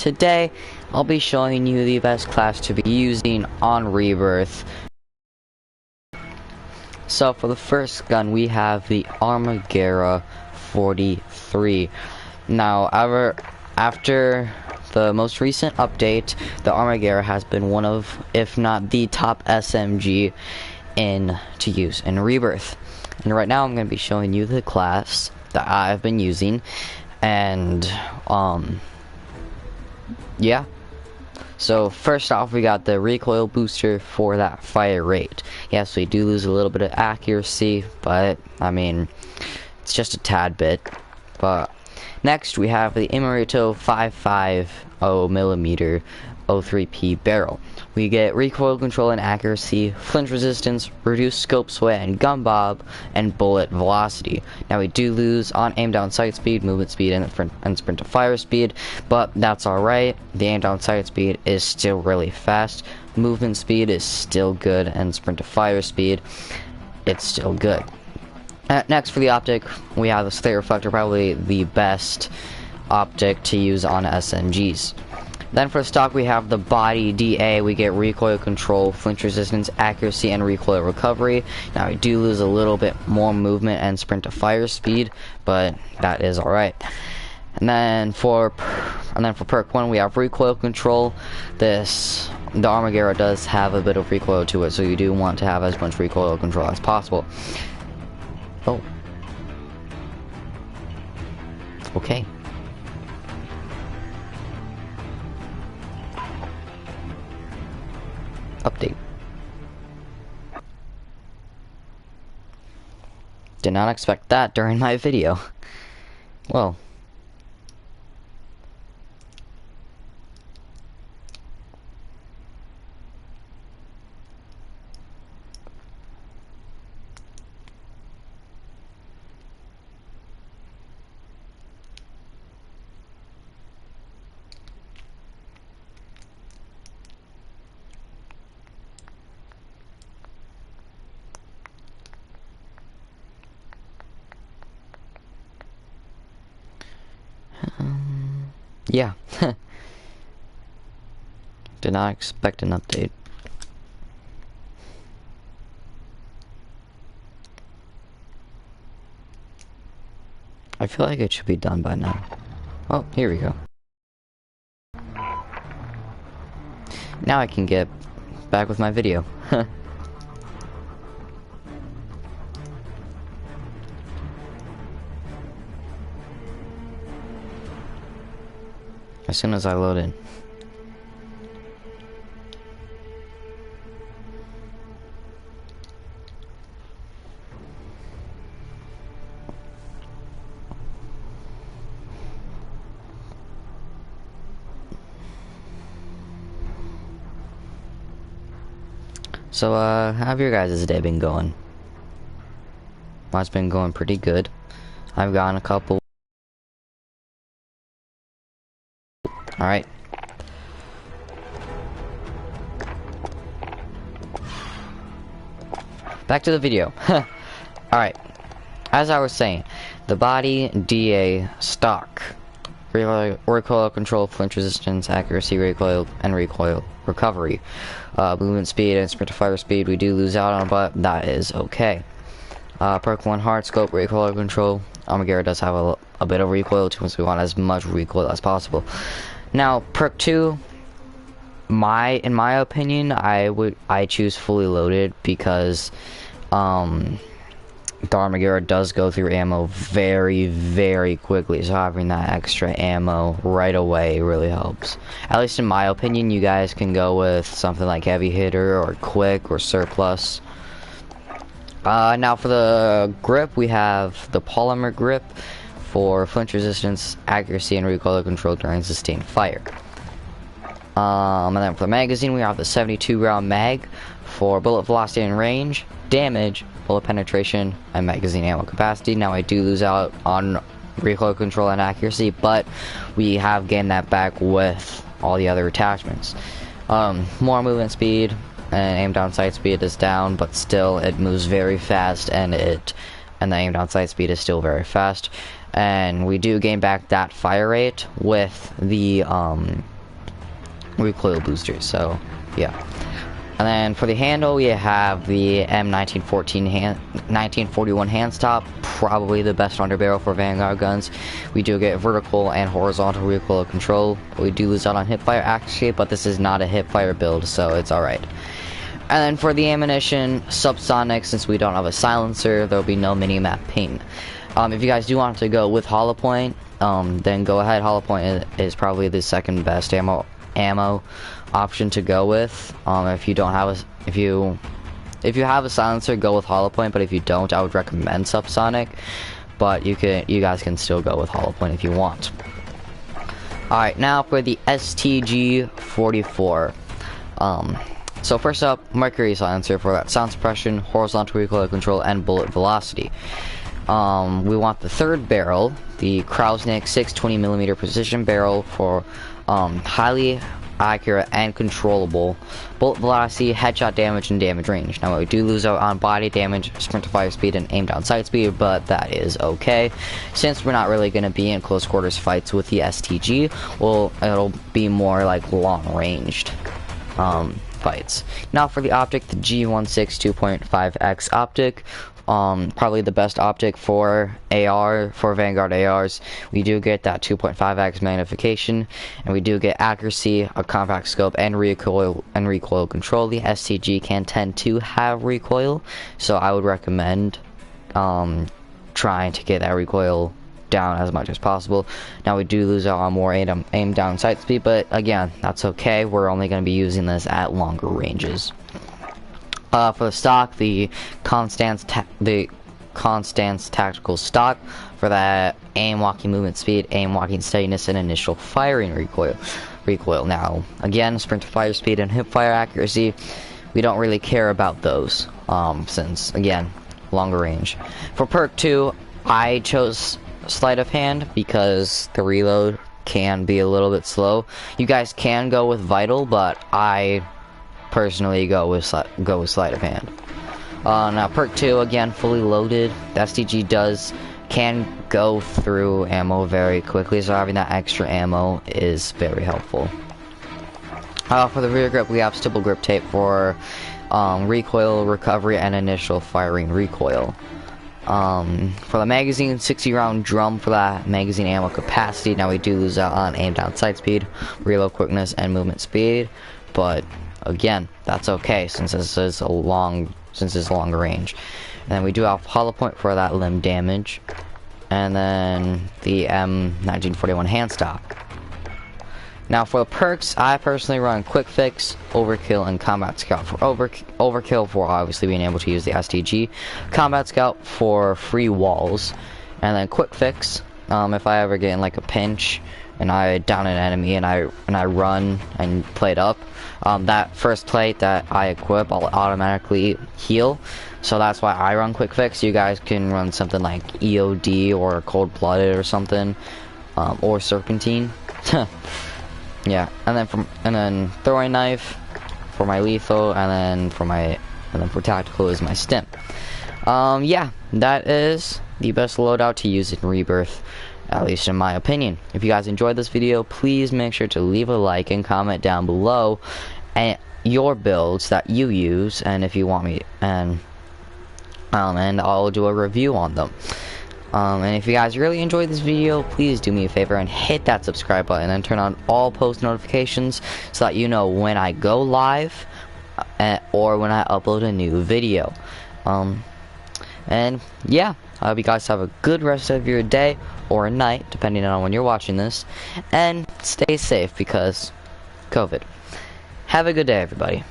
today I'll be showing you the best class to be using on Rebirth. So for the first gun we have the Armaguerra 43. Now after the most recent update, the Armaguerra has been one of, if not the top SMG to use in Rebirth. And right now I'm going to be showing you the class that I've been using, and yeah. So first off, we got the recoil booster for that fire rate. Yes, we do lose a little bit of accuracy, but I mean, it's just a tad bit. But next we have the Imerito 550mm 03P barrel. We get recoil control and accuracy, flinch resistance, reduced scope sway and gun bob, and bullet velocity. Now we do lose on aim down sight speed, movement speed, and sprint to fire speed, but that's alright. The aim down sight speed is still really fast, movement speed is still good, and sprint to fire speed, it's still good. Next for the optic, we have the Slayer Reflector, probably the best optic to use on SMGs. Then for stock we have the body DA. We get recoil control, flinch resistance, accuracy, and recoil recovery. Now we do lose a little bit more movement and sprint to fire speed, but that is alright. And then for perk 1 we have recoil control. The Armaguerra does have a bit of recoil to it, so you do want to have as much recoil control as possible. Oh. Okay. Update. Did not expect that during my video. Well. Yeah. Did not expect an update. I feel like it should be done by now. Oh, here we go. Now I can get back with my video. As soon as I load in. So, how have your guys' day been going? Mine's been going pretty good. I've gotten a couple. Alright. Back to the video. Alright. As I was saying, the body DA stock. Recoil control, flinch resistance, accuracy, recoil, and recoil recovery. Movement speed and sprint to fire speed we do lose out on, but that is okay. Perk 1 hard scope, recoil control. Armaguerra does have a bit of recoil too, so we want as much recoil as possible. Now, perk 2, in my opinion, I choose fully loaded because the Armaguerra does go through ammo very, very quickly, so having that extra ammo right away really helps. At least in my opinion. You guys can go with something like heavy hitter or quick or surplus. Now for the grip, we have the polymer grip for flinch resistance, accuracy, and recoil control during sustained fire. And then for the magazine, we have the 72 round mag for bullet velocity and range, damage, bullet penetration, and magazine ammo capacity. Now I do lose out on recoil control and accuracy, but we have gained that back with all the other attachments. More movement speed and aim down sight speed is down, but still it moves very fast, and the aim down sight speed is still very fast. and we do gain back that fire rate with the recoil boosters. So yeah. And then for the handle, we have the M1941 hand stop, probably the best underbarrel for Vanguard guns. We do get vertical and horizontal recoil control. We do lose out on hipfire accuracy, but this is not a hipfire build, so it's alright. And then for the ammunition, subsonic, since we don't have a silencer, there'll be no mini-map ping. If you guys do want to go with hollow point, then go ahead. Hollow point is probably the second best ammo option to go with. If you don't have if you have a silencer, go with hollow point, but if you don't, I would recommend subsonic, but you guys can still go with hollow point if you want. Alright, now for the STG-44. So first up, mercury silencer for that sound suppression, horizontal recoil control, and bullet velocity. We want the third barrel, the Krausnik 620mm precision barrel for highly accurate and controllable bullet velocity, headshot damage, and damage range. Now we do lose out on body damage, sprint to fire speed, and aim down sight speed, but that is okay since we're not really going to be in close quarters fights with the STG. Well, it'll be more like long ranged fights. Now for the optic, the G16 2.5x optic. Probably the best optic for AR, for Vanguard ARs. We do get that 2.5x magnification, and we do get accuracy, a compact scope, and recoil control. The STG can tend to have recoil, so I would recommend trying to get that recoil down as much as possible. Now we do lose out on more aim down sight speed, but again, that's okay. We're only going to be using this at longer ranges. For the stock, the Constance tactical stock for that aim, walking movement speed, aim, walking steadiness, and initial firing recoil. Now, again, sprint to fire speed and hip fire accuracy, we don't really care about those, since, again, longer range. For perk 2, I chose sleight of hand because the reload can be a little bit slow. You guys can go with vital, but I personally go with sleight of hand. Now perk 2, again, fully loaded. The STG can go through ammo very quickly, so having that extra ammo is very helpful. For the rear grip, we have stipple grip tape for recoil recovery and initial firing recoil. For the magazine, 60 round drum for that magazine ammo capacity. Now we do lose out on aim down sight speed, reload quickness, and movement speed, but again, that's okay since this is longer range. And then we do have hollow point for that limb damage, and then the M1941 hand stock. Now for the perks, I personally run quick fix, overkill, and combat scout. For overkill for obviously being able to use the STG, combat scout for free walls, and then quick fix if I ever get in like a pinch and I down an enemy and I run and plate up. That first plate that I equip, I'll automatically heal, so that's why I run quick fix. You guys can run something like EOD or cold blooded or something, or serpentine. Yeah, and then throwing knife for my lethal, and then for tactical is my stim. Yeah, that is the best loadout to use in Rebirth, at least in my opinion. If you guys enjoyed this video, please make sure to leave a like and comment down below and your builds that you use, and if you want me, and I'll do a review on them. And if you guys really enjoyed this video, please do me a favor and hit that subscribe button and turn on all post notifications so that you know when I go live or when I upload a new video. And yeah, I hope you guys have a good rest of your day or night, depending on when you're watching this, and stay safe because COVID. Have a good day, everybody.